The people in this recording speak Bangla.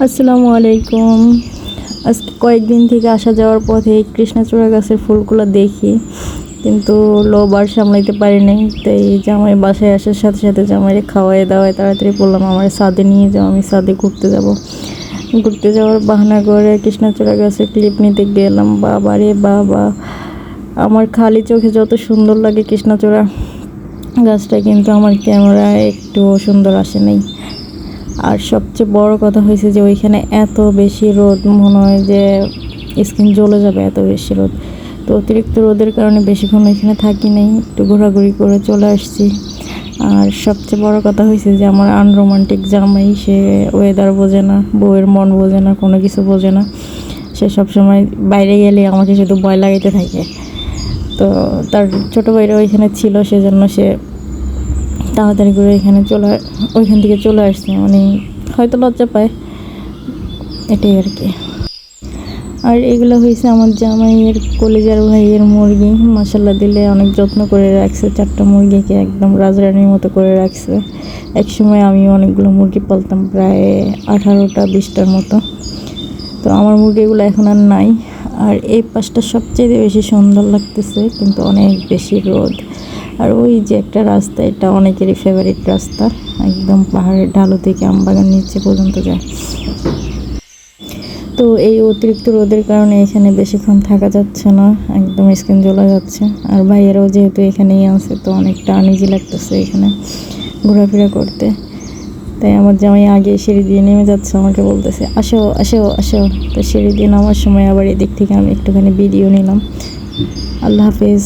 আসসালামু আলাইকুম। আজকে কয়েকদিন থেকে আসা যাওয়ার পথে কৃষ্ণচূড়া গাছের ফুলগুলো দেখি, কিন্তু লোভ আর সামলাইতে পারি নাই। তাই জামাই বাসায় আসার সাথে সাথে জামাইরে খাওয়াই দাওয়ায় তাড়াতাড়ি বললাম আমার ছাদে নিয়ে যাও, আমি ছাদে ঘুরতে যাব। ঘুরতে যাওয়ার বাহানা করে কৃষ্ণচূড়া গাছের ক্লিপ নিতে গেলাম। বাবা রে বাবা, আমার খালি চোখে যত সুন্দর লাগে কৃষ্ণচূড়া গাছটা, কিন্তু আমার ক্যামেরায় একটুও সুন্দর আসে নাই। আর সবচেয়ে বড় কথা হয়েছে যে ওইখানে এত বেশি রোদ, মনে হয় যে স্কিন জ্বলে যাবে, এত বেশি রোদ। তো অতিরিক্ত রোদের কারণে বেশিক্ষণ ওইখানে থাকি নাই, একটু ঘোরাঘুরি করে চলে আসছি। আর সবচেয়ে বড় কথা হয়েছে যে আমার আনরোমান্টিক জামাই, সে ওয়েদার বোঝে না, বউয়ের মন বোঝে না, কোনো কিছু বোঝে না। সে সবসময় বাইরে গেলে আমাকে শুধু ভয় লাগাইতে থাকে। তো তার ছোটো ভাইরা ওইখানে ছিল, সেজন্য সে তাড়াতাড়ি করে ওইখান থেকে চলে আসছে, মানে হয়তো লজ্জা পায়, এটাই আর কি। আর এগুলো হয়েছে আমার জামাইয়ের কলিজার ভাইয়ের মুরগি, মাসাল্লাহ দিলে অনেক যত্ন করে রাখছে। 4টা মুরগিকে একদম রাজরানীর মতো করে রাখছে। একসময় আমিও অনেকগুলো মুরগি পালতাম, প্রায় 18টা 20টার মতো। তো আমার মুরগিগুলো এখন আর নাই। আর এই পাশটা সবচেয়ে বেশি সুন্দর লাগতেছে, কিন্তু অনেক বেশি রোদ। আর ওই যে একটা রাস্তা, এটা অনেকেরই ফেভারিট রাস্তা, একদম পাহাড়ের ঢালু থেকে আমবাগান নিচে পর্যন্ত যায়। তো এই অতিরিক্ত রোদের কারণে এখানে বেশিক্ষণ থাকা যাচ্ছে না, একদম স্কিন জ্বলা যাচ্ছে। আর ভাইয়েরাও যেহেতু এখানেই আছে, তো অনেকটা আনইজি লাগতেছে এখানে ঘোরাফেরা করতে। তাই আমার জামাই আগে সিঁড়ি দিয়ে নেমে যাচ্ছে, আমাকে বলতেছে আসো আসো আসো। তো সিঁড়ি দিয়ে নামার সময় আবার এদিক থেকে আমি একটুখানি ভিডিও নিলাম। আল্লাহ হাফেজ।